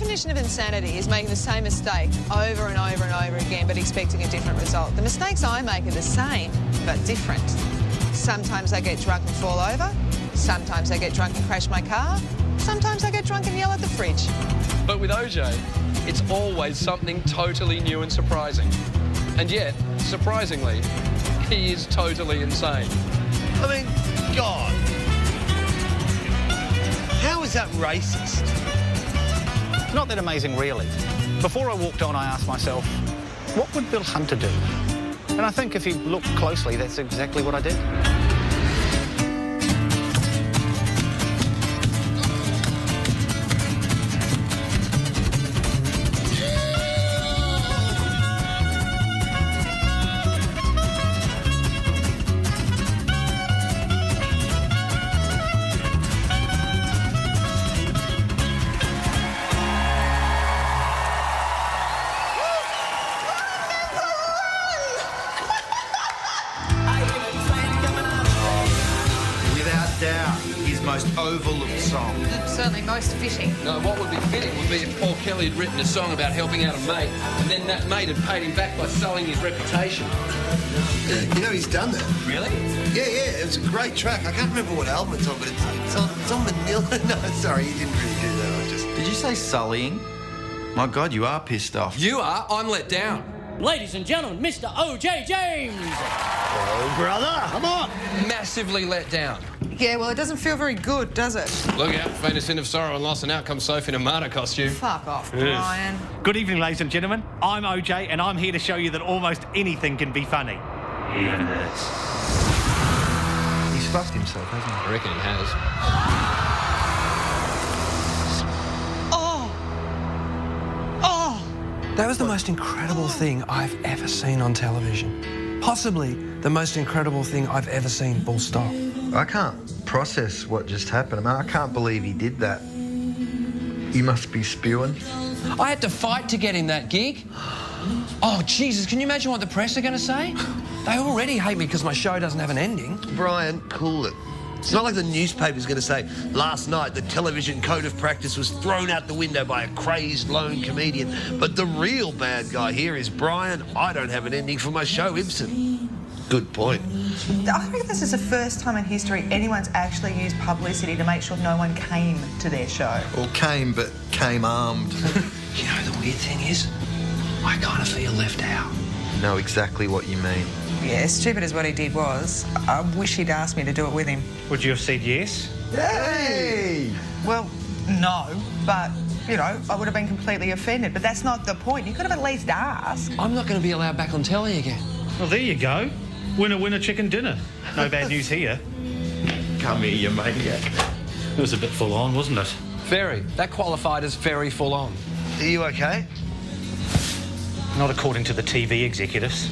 definition of insanity is making the same mistake over and over and over again but expecting a different result. The mistakes I make are the same but different. Sometimes I get drunk and fall over. Sometimes I get drunk and crash my car. Sometimes I get drunk and yell at the fridge. But with OJ, it's always something totally new and surprising. And yet, surprisingly, he is totally insane. I mean, God. How is that racist? Not that amazing, really. Before I walked on, I asked myself, what would Bill Hunter do? And I think if you look closely, that's exactly what I did. Doubt, his most overlooked song. Certainly most fitting. No, what would be fitting would be if Paul Kelly had written a song about helping out a mate, and then that mate had paid him back by selling his reputation. You know, he's done that. Really? Yeah, it was a great track. I can't remember what album it's on, but it's on Manila. No, sorry, he didn't really do that. I just... Did you say sullying? My God, you are pissed off. You are. I'm let down. Ladies and gentlemen, Mr. O.J. James. Oh, brother, come on. Massively let down. Yeah, well, it doesn't feel very good, does it? Look out, faint a sin of sorrow and loss, and out comes Sophie in a martyr costume. Fuck off, Brian. Good evening, ladies and gentlemen. I'm OJ, and I'm here to show you that almost anything can be funny. Even this. He's fucked himself, hasn't he? I reckon he has. That was the most incredible thing I've ever seen on television. Possibly the most incredible thing I've ever seen, full stop. I can't process what just happened. I mean, I can't believe he did that. He must be spewing. I had to fight to get him that gig. Oh, Jesus, can you imagine what the press are going to say? They already hate me because my show doesn't have an ending. Brian, cool it. It's not like the newspaper's going to say, last night the television code of practice was thrown out the window by a crazed lone comedian. But the real bad guy here is, Brian, I don't have an ending for my show, Ibsen. Good point. I think this is the first time in history anyone's actually used publicity to make sure no one came to their show. Or came, but came armed. You know, the weird thing is, I kind of feel left out. Know exactly what you mean. Yeah, as stupid as what he did was, I wish he'd asked me to do it with him. Would you have said yes? Hey! Well, no, but, you know, I would have been completely offended. But that's not the point. You could have at least asked. I'm not going to be allowed back on telly again. Well, there you go. Winner, winner, chicken dinner. No bad news here. Come here, you maniac. It was a bit full on, wasn't it? Very. That qualified as very full on. Are you okay? Not according to the TV executives.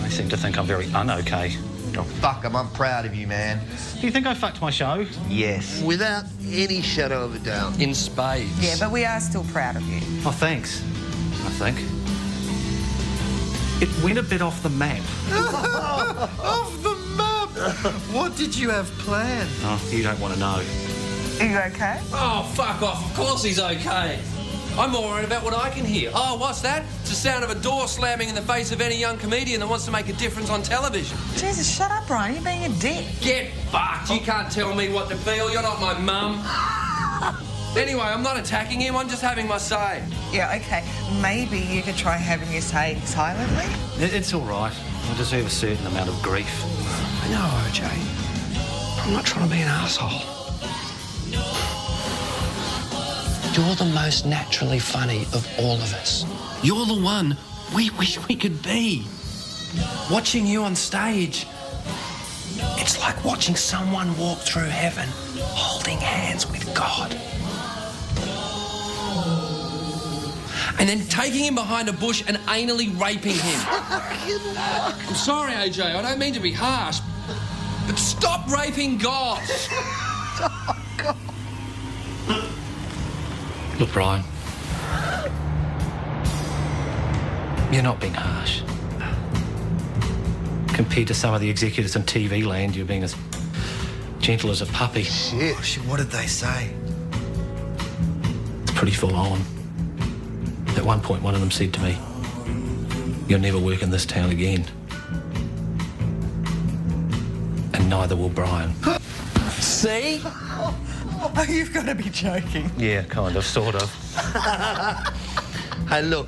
They seem to think I'm very un-okay. Oh, fuck him. I'm proud of you, man. Do you think I fucked my show? Yes. Without any shadow of a doubt. In spades. Yeah, but we are still proud of you. Oh, thanks. I think. It went a bit off the map. Off the map! What did you have planned? Oh, you don't want to know. Are you okay? Oh, fuck off. Of course he's okay. I'm more worried about what I can hear. Oh, what's that? It's the sound of a door slamming in the face of any young comedian that wants to make a difference on television. Jesus, shut up, Brian. You're being a dick. Get fucked. You can't tell me what to feel. You're not my mum. Anyway, I'm not attacking him. I'm just having my say. Yeah, okay. Maybe you could try having your say silently. It's all right. I deserve a certain amount of grief. I know, OJ. I'm not trying to be an asshole. You're the most naturally funny of all of us. You're the one we wish we could be. Watching you on stage, it's like watching someone walk through heaven holding hands with God. And then taking him behind a bush and anally raping him. I'm sorry, AJ, I don't mean to be harsh, but stop raping God. Look, Brian. You're not being harsh. Compared to some of the executives in TV land, you're being as gentle as a puppy. Shit, what did they say? It's pretty full on. At one point, one of them said to me, "You'll never work in this town again." And neither will Brian. See? Oh, you've got to be joking. Yeah, kind of, sort of. Hey, look,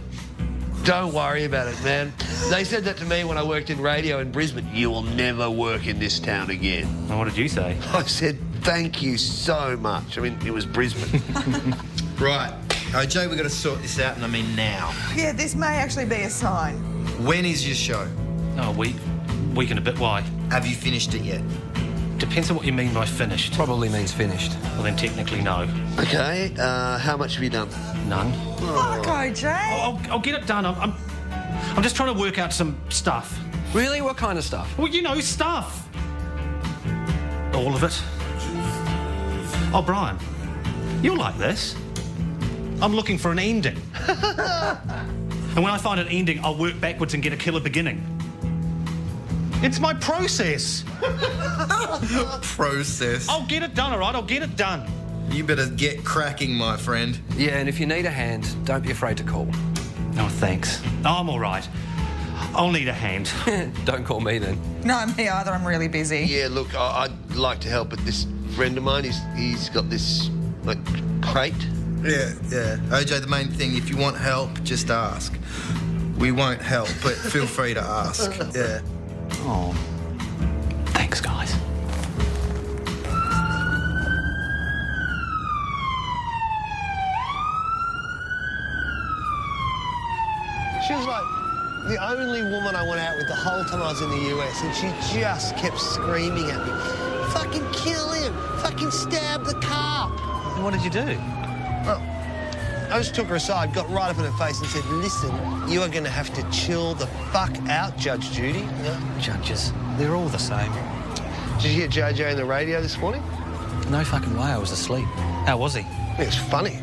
don't worry about it, man. They said that to me when I worked in radio in Brisbane. You will never work in this town again. And what did you say? I said, thank you so much. I mean, it was Brisbane. Right. OJ, we've got to sort this out, and I mean now. Yeah, this may actually be a sign. When is your show? Oh, a week and a bit. Why? Have you finished it yet? Depends on what you mean by finished. Probably means finished. Well, then technically no. Okay, how much have you done? None. Fuck, OJ. I'll get it done. I'm just trying to work out some stuff. Really? What kind of stuff? Well, you know, stuff. All of it. Oh, Brian, you're like this. I'm looking for an ending. And when I find an ending, I'll work backwards and get a killer beginning. It's my process. Process. I'll get it done, all right? I'll get it done. You better get cracking, my friend. Yeah, and if you need a hand, don't be afraid to call. No, thanks. I'm all right. I'll need a hand. Don't call me then. No, me either. I'm really busy. Yeah, look, I'd like to help, but this friend of mine, he's got this, like, crate. Yeah. OJ, the main thing, if you want help, just ask. We won't help, but feel free to ask. Yeah. Oh, thanks, guys. She was like the only woman I went out with the whole time I was in the US, and she just kept screaming at me, fucking kill him, fucking stab the cop. And what did you do? Well, I just took her aside, got right up in her face and said, listen, you are going to have to chill the fuck out, Judge Judy. You know? Judges, they're all the same. Did you hear JJ on the radio this morning? No fucking way, I was asleep. How was he? It was funny.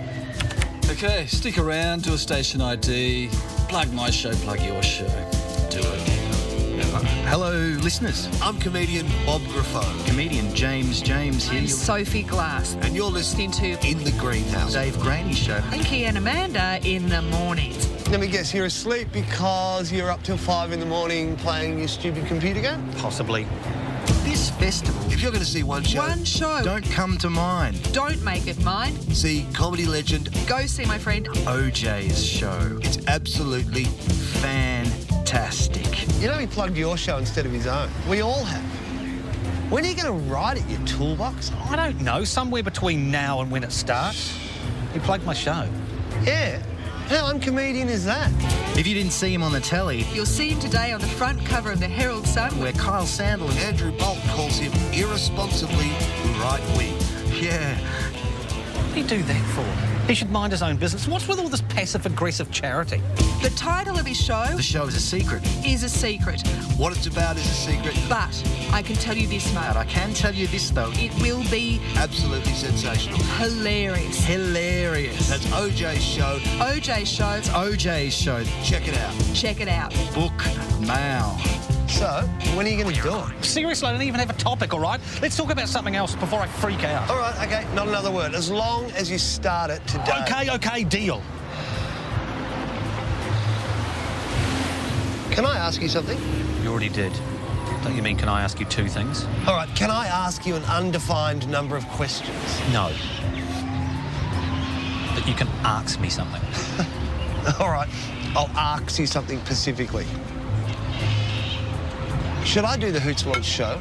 Okay, stick around, do a station ID, plug my show, plug your show. Do it. Hello, listeners. I'm comedian Bob Griffo. Comedian James here. I'm Sophie Glass. And you're listening to In the Greenhouse. Dave Graney Show. Pinky and Amanda in the mornings. Let me guess, you're asleep because you're up till 5 in the morning playing your stupid computer game? Possibly. This festival, If you're going to see one show, don't come to mine. Don't make it mine. see comedy legend. Go see my friend. OJ's show. It's absolutely... Fantastic. You know he plugged your show instead of his own. We all have. When are you going to write it, your toolbox? I don't know, somewhere between now and when it starts. You plugged my show. Yeah. How uncomedian is that? If you didn't see him on the telly, You'll see him today on the front cover of the Herald Sun. where Kyle Sandel and Andrew Bolt calls him irresponsibly right-wing. yeah. What do you do that for? He should mind his own business. What's with all this passive-aggressive charity? The title of his show The show is a secret. is a secret. What it's about is a secret. But I can tell you this But much. I can tell you this, though. It will be Absolutely sensational. hilarious. Hilarious. That's OJ's show. OJ's show. OJ's show. Check it out. Check it out. Book now. So, when are you going to do it? Seriously, I don't even have a topic, all right? Let's talk about something else before I freak out. All right, OK, not another word. As long as you start it today. Okay, deal. Can I ask you something? You already did. Don't you mean, can I ask you two things? All right, can I ask you an undefined number of questions? No. But you can ask me something. All right, I'll ask you something specifically. Should I do the Hoots Watch show?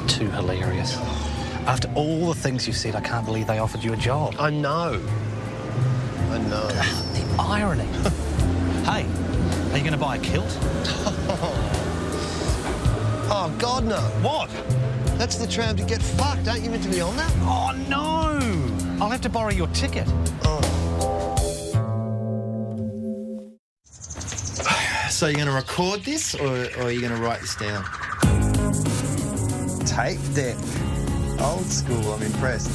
Too hilarious. After all the things you've said, I can't believe they offered you a job. I know. The irony. Hey, are you going to buy a kilt? Oh, God, no. What? That's the tram to get fucked. Aren't you meant to be on that? Oh, no. I'll have to borrow your ticket. So you're going to record this, or are you going to write this down? Tape deck. Old school, I'm impressed.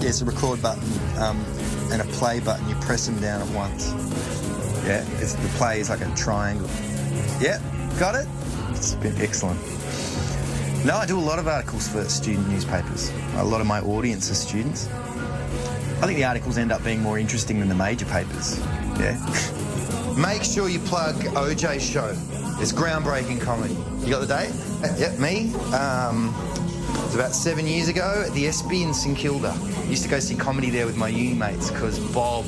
Yeah, it's a record button and a play button. You press them down at once. Yeah, the play is like a triangle. Yeah, got it? It's been excellent. No, I do a lot of articles for student newspapers. A lot of my audience are students. I think the articles end up being more interesting than the major papers. Yeah. Make sure you plug OJ's show. It's groundbreaking comedy. You got the date? Yep, me. It was about 7 years ago at the SB in St Kilda. Used to go see comedy there with my uni mates because Bob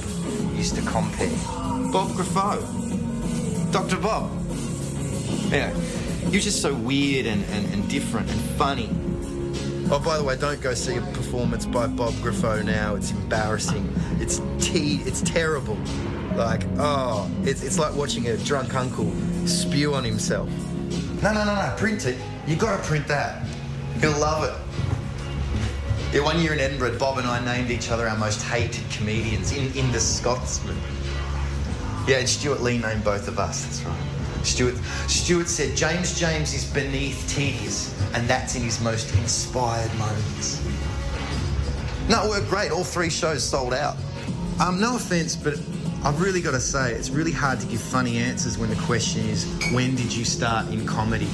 used to compare. Bob Graffoe. Dr. Bob. Yeah. You're just so weird and different and funny. Oh, by the way, don't go see a performance by Bob Graffoe now. It's embarrassing. It's terrible. Like, oh, it's like watching a drunk uncle spew on himself. No, print it. You gotta print that. You'll love it. Yeah, one year in Edinburgh, Bob and I named each other our most hated comedians in the Scotsman. Yeah, and Stuart Lee named both of us, that's right. Stuart said, James is beneath tedious, and that's in his most inspired moments. No, it worked great. All 3 shows sold out. No offence, but I've really got to say, it's really hard to give funny answers when the question is, when did you start in comedy?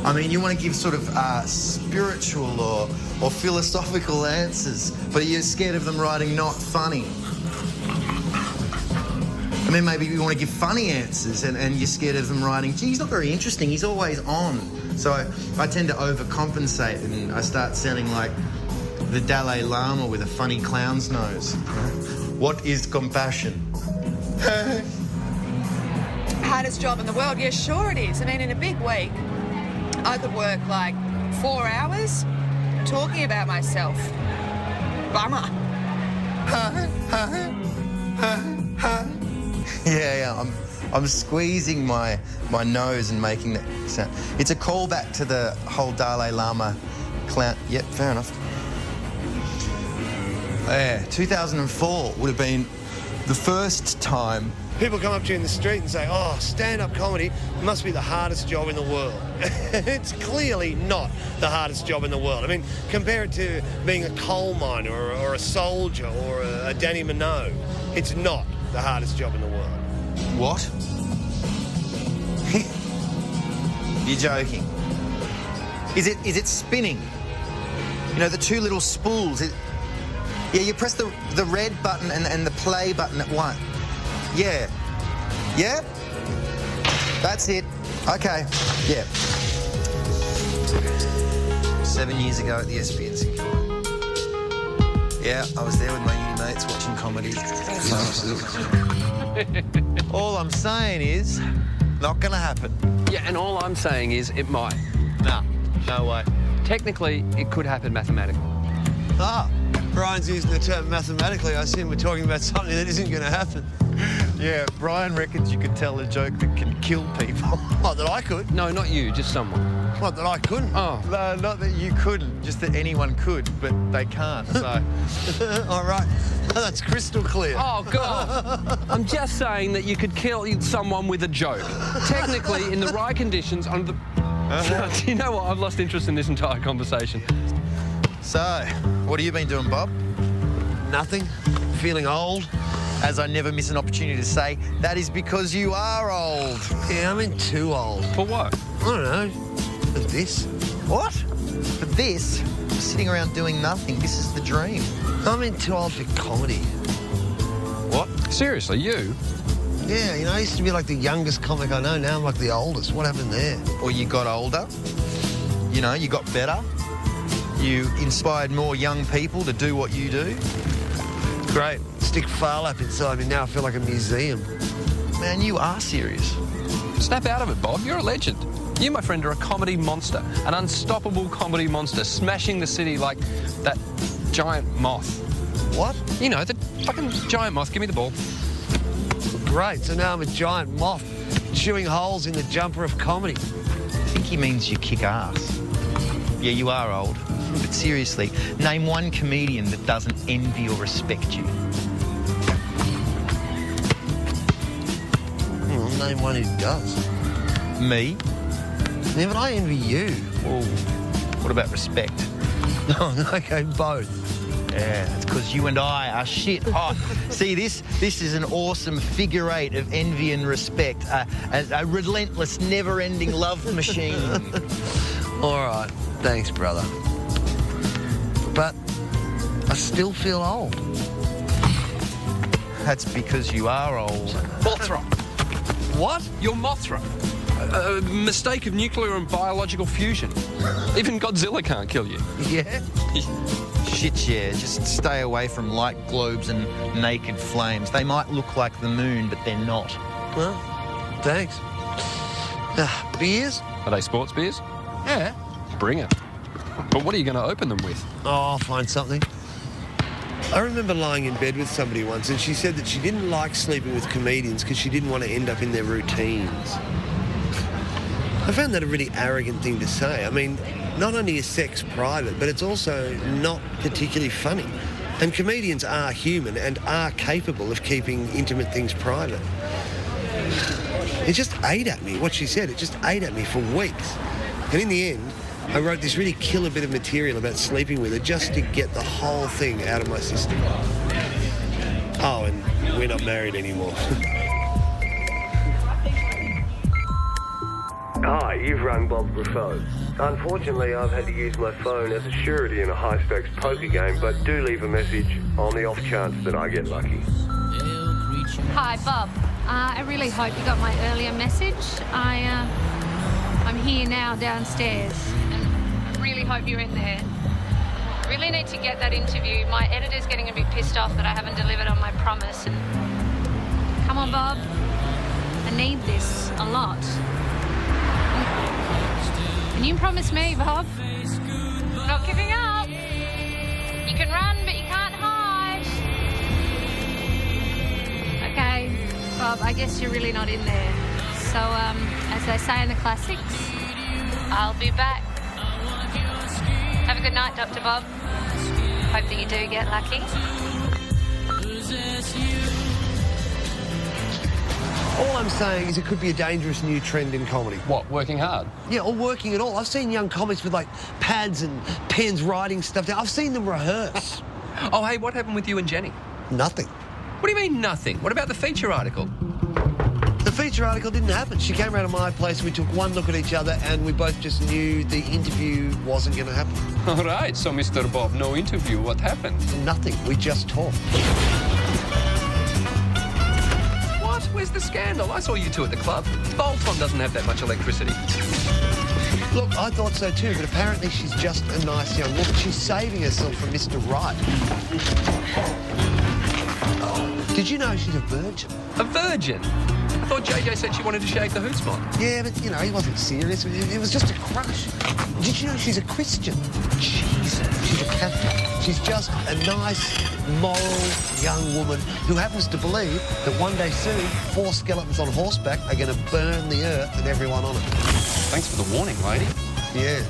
I mean, you want to give sort of spiritual or philosophical answers, but you're scared of them writing not funny. And then maybe you want to give funny answers and you're scared of them writing, gee, he's not very interesting, he's always on. So I tend to overcompensate and I start sounding like the Dalai Lama with a funny clown's nose. What is compassion? Hardest job in the world? Yeah, sure it is. I mean, in a big week, I could work like 4 hours talking about myself. Bummer. Yeah, I'm squeezing my nose and making that sound. It's a callback to the whole Dalai Lama clown. Yep, fair enough. Yeah, 2004 would have been the first time. People come up to you in the street and say, oh, stand-up comedy must be the hardest job in the world. It's clearly not the hardest job in the world. I mean, compare it to being a coal miner or a soldier or a Danny Minogue. It's not the hardest job in the world. What? You're joking. Is it spinning? You know, the 2 little spools. Yeah, you press the red button and the play button at once. Yeah. Yeah? That's it. Okay. Yeah. 7 years ago at the SB in St Kilda. Yeah, I was there with my uni mates watching comedy. All I'm saying is, not gonna happen. Yeah, and all I'm saying is it might. Nah, no way. Technically, it could happen mathematically. Ah, Brian's using the term mathematically. I assume we're talking about something that isn't going to happen. Yeah, Brian reckons you could tell a joke that can kill people. Not that I could. No, not you, just someone. Not that I couldn't. Oh. No, not that you couldn't, just that anyone could, but they can't, so... All right, that's crystal clear. Oh, God. I'm just saying that you could kill someone with a joke. Technically, in the right conditions, on the... Do you know what? I've lost interest in this entire conversation. So, what have you been doing, Bob? Nothing. Feeling old. As I never miss an opportunity to say, that is because you are old. Yeah, I mean too old. For what? I don't know. For this. What? For this? Sitting around doing nothing. This is the dream. I mean too old for comedy. What? Seriously, you? Yeah, you know, I used to be like the youngest comic I know. Now I'm like the oldest. What happened there? Or you got older. You know, you got better. You inspired more young people to do what you do. Great. Stick Farlap inside me. Now I feel like a museum. Man, you are serious. Snap out of it, Bob. You're a legend. You, my friend, are a comedy monster. An unstoppable comedy monster, smashing the city like that giant moth. What? You know, the fucking giant moth. Give me the ball. Great. So now I'm a giant moth chewing holes in the jumper of comedy. I think he means you kick ass. Yeah, you are old. But seriously, name one comedian that doesn't envy or respect you. Well, name one who does. Me? Yeah, but I envy you. Well, what about respect? Oh, okay, both. Yeah, it's because you and I are shit hot. See, this is an awesome figure eight of envy and respect. A relentless, never-ending love machine. All right. Thanks, brother. But I still feel old. That's because you are old. Mothra. What? You're Mothra. A mistake of nuclear and biological fusion. Even Godzilla can't kill you. Yeah? Shit, yeah. Just stay away from light globes and naked flames. They might look like the moon, but they're not. Well, thanks. Beers? Are they sports beers? Yeah. Bring it. But what are you going to open them with? Oh, I'll find something. I remember lying in bed with somebody once and she said that she didn't like sleeping with comedians because she didn't want to end up in their routines. I found that a really arrogant thing to say. I mean, not only is sex private, but it's also not particularly funny. And comedians are human and are capable of keeping intimate things private. It just ate at me, what she said. It just ate at me for weeks. And in the end, I wrote this really killer bit of material about sleeping with her just to get the whole thing out of my system. Oh, and we're not married anymore. Hi, you've rung Bob Graffoe. Unfortunately, I've had to use my phone as a surety in a high-stakes poker game, but do leave a message on the off chance that I get lucky. Hi, Bob. I really hope you got my earlier message. I'm here now downstairs, and I really hope you're in there. Really need to get that interview. My editor's getting a bit pissed off that I haven't delivered on my promise. And come on, Bob. I need this a lot. And you promise me, Bob, I'm not giving up. You can run, but you can't hide. Okay, Bob, I guess you're really not in there. So, as they say in the classics, I'll be back. Have a good night, Dr. Bob. Hope that you do get lucky. All I'm saying is it could be a dangerous new trend in comedy. What, working hard? Yeah, or working at all. I've seen young comics with, like, pads and pens writing stuff down. I've seen them rehearse. Oh, hey, what happened with you and Jenny? Nothing. What do you mean, nothing? What about the feature article? The feature article didn't happen. She came around to my place, we took one look at each other, and we both just knew the interview wasn't going to happen. All right, so Mr. Bob, no interview. What happened? Nothing. We just talked. What? Where's the scandal? I saw you two at the club. Bolton doesn't have that much electricity. Look, I thought so too, but apparently she's just a nice young woman. She's saving herself from Mr. Right. Did you know she's a virgin? A virgin? I thought JJ said she wanted to shave the hoot spot. Yeah, but, you know, he wasn't serious. It was just a crush. Did you know she's a Christian? Jesus. She's a Catholic. She's just a nice, moral, young woman who happens to believe that one day soon, 4 skeletons on horseback are going to burn the earth and everyone on it. Thanks for the warning, lady. Yeah.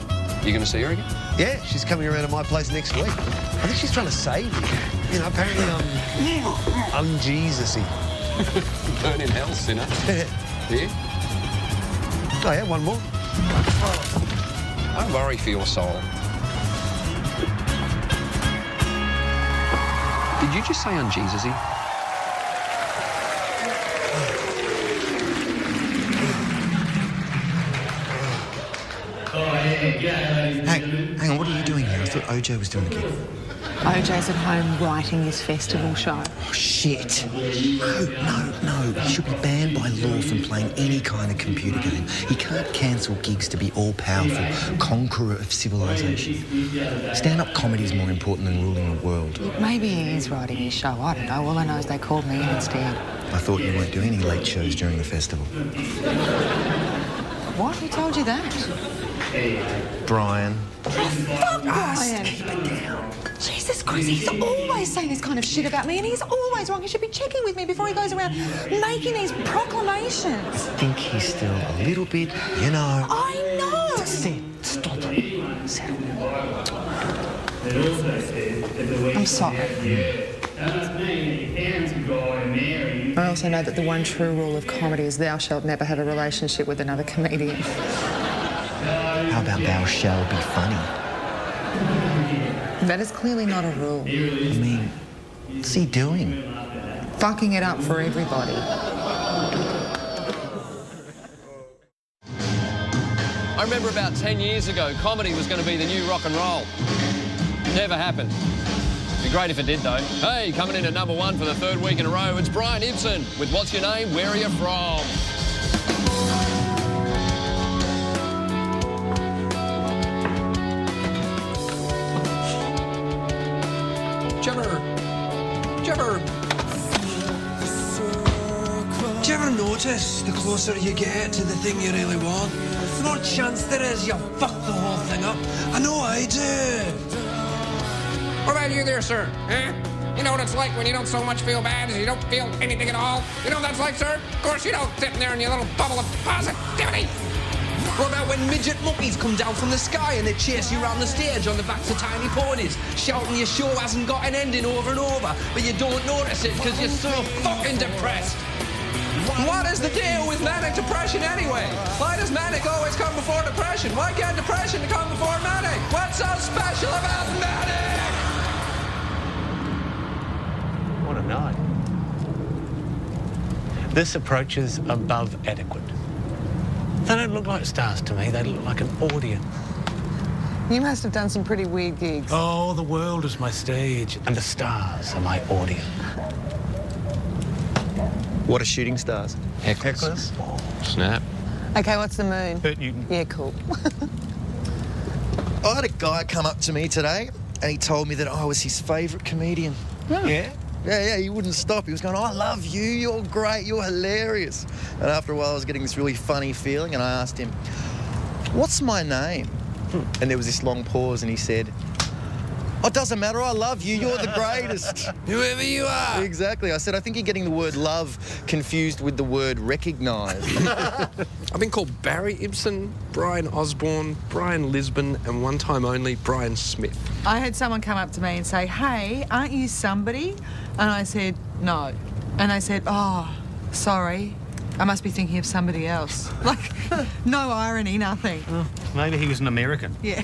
You going to see her again? Yeah, she's coming around to my place next week. I think she's trying to save me. You know, apparently I'm Jesus-y. Burn in hell, sinner. Here? Oh, yeah, one more. I worry for your soul. Did you just say un-Jesus-y? Hey, hang on, what are you doing here? I thought OJ was doing the gig. OJ's at home writing his festival show. Oh, shit. No. He should be banned by law from playing any kind of computer game. He can't cancel gigs to be all-powerful, conqueror of civilization. Stand-up comedy is more important than ruling the world. Look, maybe he is writing his show. I don't know. All I know is they called me in instead. I thought you weren't doing any late shows during the festival. What? Who told you that? Brian. Fuck Brian! Keep it down. Jesus Christ, he's always saying this kind of shit about me, and he's always wrong. He should be checking with me before he goes around making these proclamations. I think he's still a little bit, you know. I know! Stop it. Settle. I'm sorry. I also know that the one true rule of comedy is thou shalt never have a relationship with another comedian. How about thou shall be funny? That is clearly not a rule. I mean, what's he doing? Fucking it up for everybody. I remember about 10 years ago, comedy was going to be the new rock and roll. Never happened. Be great if it did, though. Hey, coming in at #1 for the 3rd week in a row, it's Brian Ibsen with What's Your Name, Where Are You From? Do you ever notice the closer you get to the thing you really want, the more chance there is you'll fuck the whole thing up? I know I do. What about you there, sir? Eh? You know what it's like when you don't so much feel bad as you don't feel anything at all? You know what that's like, sir? Of course you don't, sitting there in your little bubble of positivity. What about when midget monkeys come down from the sky and they chase you around the stage on the backs of tiny ponies, shouting your show hasn't got an ending over and over, but you don't notice it because you're so fucking depressed? What is the deal with manic depression anyway? Why does manic always come before depression? Why can't depression come before manic? What's so special about manic? What a night. This approaches above adequate. They don't look like stars to me, they look like an audience. You must have done some pretty weird gigs. Oh, the world is my stage, and the stars are my audience. What are shooting stars? Hecklers. Snap. Okay, what's the moon? Bert Newton. Yeah, cool. I had a guy come up to me today and he told me that I was his favourite comedian. Oh. Yeah? Yeah, he wouldn't stop. He was going, I love you, you're great, you're hilarious. And after a while, I was getting this really funny feeling and I asked him, what's my name? And there was this long pause and he said, oh, it doesn't matter, I love you, you're the greatest. Whoever you are. Exactly. I said, I think you're getting the word love confused with the word recognise. I've been called Barry Ibsen, Brian Osborne, Brian Lisbon, and one time only, Brian Smith. I had someone come up to me and say, hey, aren't you somebody? And I said, no. And they said, oh, sorry, I must be thinking of somebody else. Like, no irony, nothing. Oh, maybe he was an American. Yeah.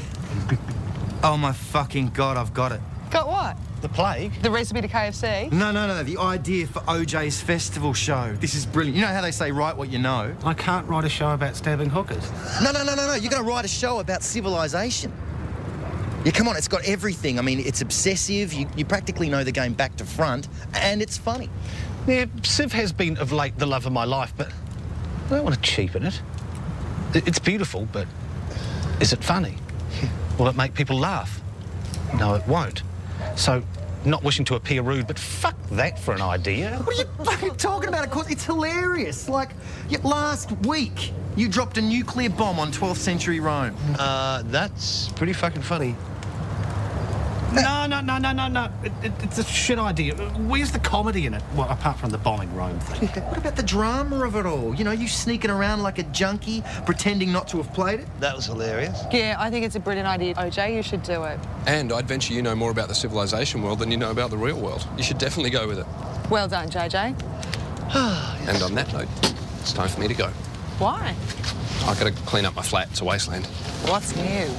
Oh, my fucking God, I've got it. Got what? The plague? The recipe to KFC? No, the idea for OJ's festival show. This is brilliant. You know how they say, write what you know? I can't write a show about stabbing hookers. No. You're going to write a show about civilization. Yeah, come on, it's got everything. I mean, it's obsessive, you practically know the game back to front, and it's funny. Yeah, Civ has been of late the love of my life, but I don't want to cheapen it. It's beautiful, but is it funny? Will it make people laugh? No, it won't. So, not wishing to appear rude, but fuck that for an idea. What are you fucking talking about? Of course, it's hilarious. Like, last week, you dropped a nuclear bomb on 12th century Rome. That's pretty fucking funny. No. It's a shit idea. Where's the comedy in it? Well, apart from the bombing Rome thing. What about the drama of it all? You know, you sneaking around like a junkie, pretending not to have played it? That was hilarious. Yeah, I think it's a brilliant idea. OJ, you should do it. And I'd venture you know more about the civilization world than you know about the real world. You should definitely go with it. Well done, JJ. And on that note, it's time for me to go. Why? I've got to clean up my flat. It's a wasteland. What's new?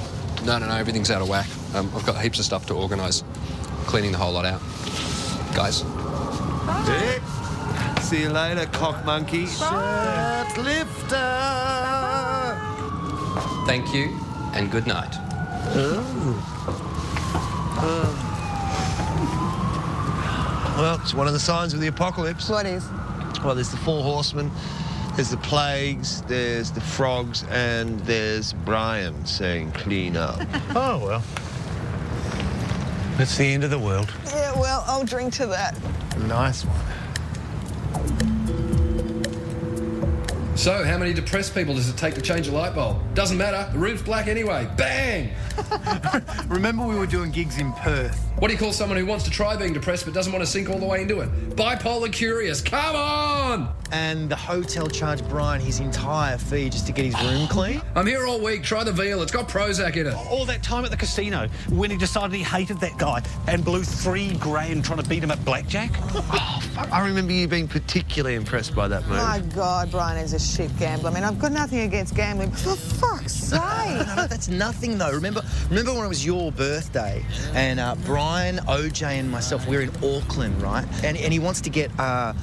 No, everything's out of whack. I've got heaps of stuff to organise. Cleaning the whole lot out. Guys. Dick. See you later, cock monkey. Shirt lifter. Thank you and good night. Well, it's one of the signs of the apocalypse. What is? Well, there's the 4 horsemen, there's the plagues, there's the frogs, and there's Brian saying clean up. Oh, well. It's the end of the world. Yeah, well, I'll drink to that. Nice one. So, how many depressed people does it take to change a light bulb? Doesn't matter, the roof's black anyway. Bang! Remember we were doing gigs in Perth? What do you call someone who wants to try being depressed but doesn't want to sink all the way into it? Bipolar curious, come on! And the hotel charged Brian his entire fee just to get his room clean? I'm here all week, try the veal, it's got Prozac in it. All that time at the casino when he decided he hated that guy and blew $3 grand trying to beat him at blackjack. Oh, fuck. I remember you being particularly impressed by that move. My God, Brian is a shit gambler. I mean, I've got nothing against gambling, but for fuck's sake. No, that's nothing though. Remember when it was your birthday and Brian, OJ and myself, we're in Auckland, right? And he wants to get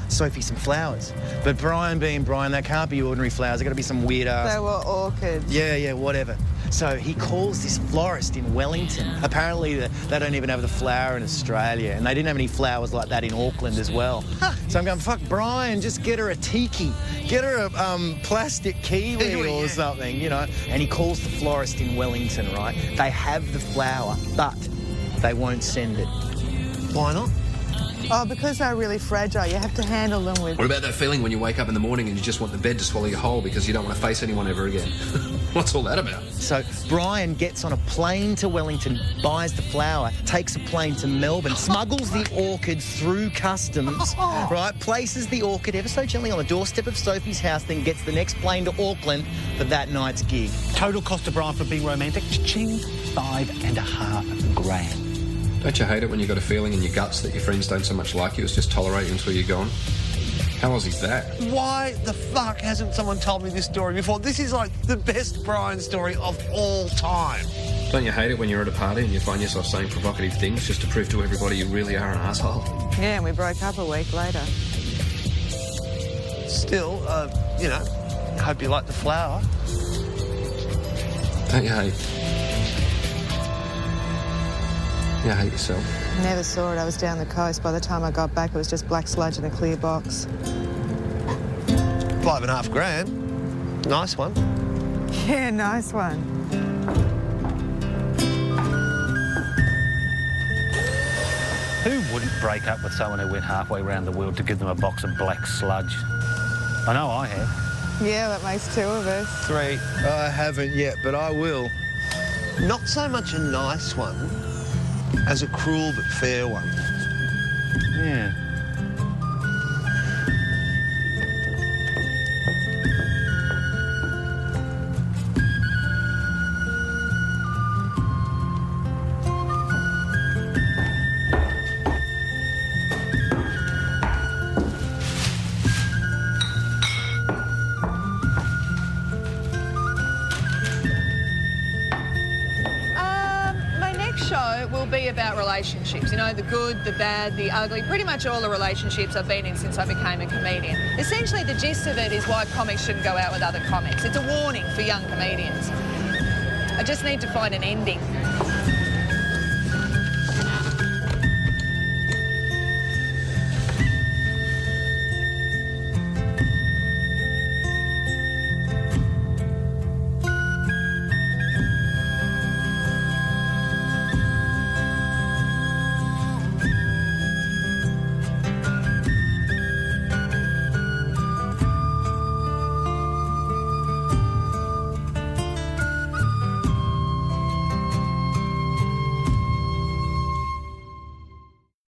Sophie some flowers. But Brian being Brian, they can't be ordinary flowers. They've got to be some weird ass. They were orchids. Yeah, whatever. So he calls this florist in Wellington. Apparently they don't even have the flower in Australia, and they didn't have any flowers like that in Auckland as well. So I'm going, fuck Brian, just get her a tiki. Get her a plastic kiwi or something, you know. And he calls the florist in Wellington, right? They have the flower, but they won't send it. Why not? Oh, because they're really fragile. You have to handle them with... What about that feeling when you wake up in the morning and you just want the bed to swallow you whole because you don't want to face anyone ever again? What's all that about? So Brian gets on a plane to Wellington, buys the flower, takes a plane to Melbourne, smuggles the orchid through customs, right? Places the orchid ever so gently on the doorstep of Sophie's house, then gets the next plane to Auckland for that night's gig. Total cost to Brian for being romantic? Ching, $5.5 grand. Don't you hate it when you got a feeling in your guts that your friends don't so much like you as just tolerate you until you're gone? How Aussie's that? Why the fuck hasn't someone told me this story before? This is like the best Brian story of all time. Don't you hate it when you're at a party and you find yourself saying provocative things just to prove to everybody you really are an asshole? Yeah, and we broke up a week later. Still, you know, hope you like the flower. Don't you hate? You hate yourself. Never saw it. I was down the coast. By the time I got back, it was just black sludge in a clear box. $5.5 grand. Nice one. Yeah, nice one. Who wouldn't break up with someone who went halfway around the world to give them a box of black sludge? I know I have. Yeah, that makes two of us. 3. I haven't yet, but I will. Not so much a nice one as a cruel but fair one. Yeah. Show will be about relationships, you know, the good, the bad, the ugly, pretty much all the relationships I've been in since I became a comedian. Essentially, the gist of it is why comics shouldn't go out with other comics. It's a warning for young comedians. I just need to find an ending.